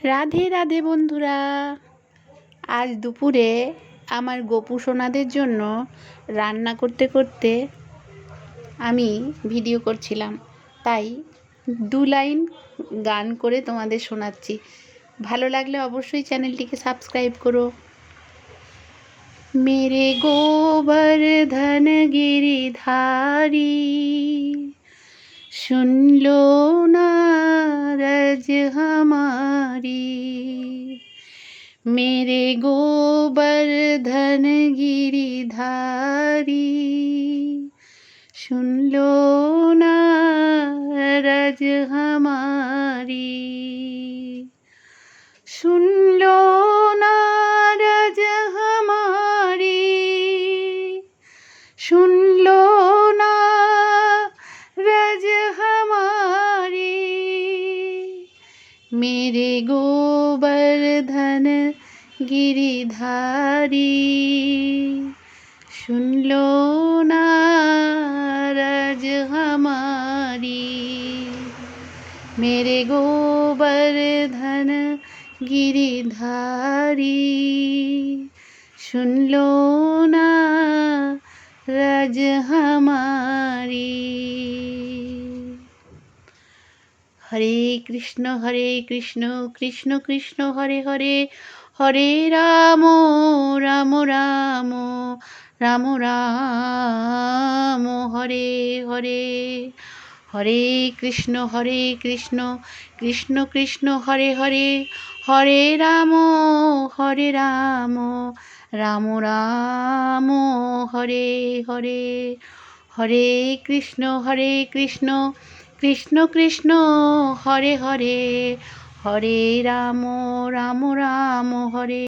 রাধে রাধে বন্ধুরা, আজ দুপুরে আমার গোপু সোনাদের জন্য রান্না করতে করতে আমি ভিডিও করছিলাম, তাই 2 লাইন গান করে তোমাদের শোনাচ্ছি। ভালো লাগলে অবশ্যই চ্যানেলটিকে সাবস্ক্রাইব করো। मेरे गोवर्धन गिरिधारी सुन लो नारज हमारी। मेरे गोवर्धन गिरिधारी सुन लो नारज हमारी। सुन लो नारज हमारी, सुन लो नारज हमारी। मेरे गोवर्धन गिरिधारी सुन लो नारज हमारी। मेरे गोवर्धन गिरिधारी सुन लो नारज हमारी। हरे कृष्ण कृष्ण कृष्ण हरे हरे, हरे राम राम राम राम राम हरे हरे। हरे कृष्ण कृष्ण कृष्ण हरे हरे, हरे राम राम राम हरे हरे। हरे कृष्ण कृष्ण कृष्ण हरे हरे, हरे राम राम हरे।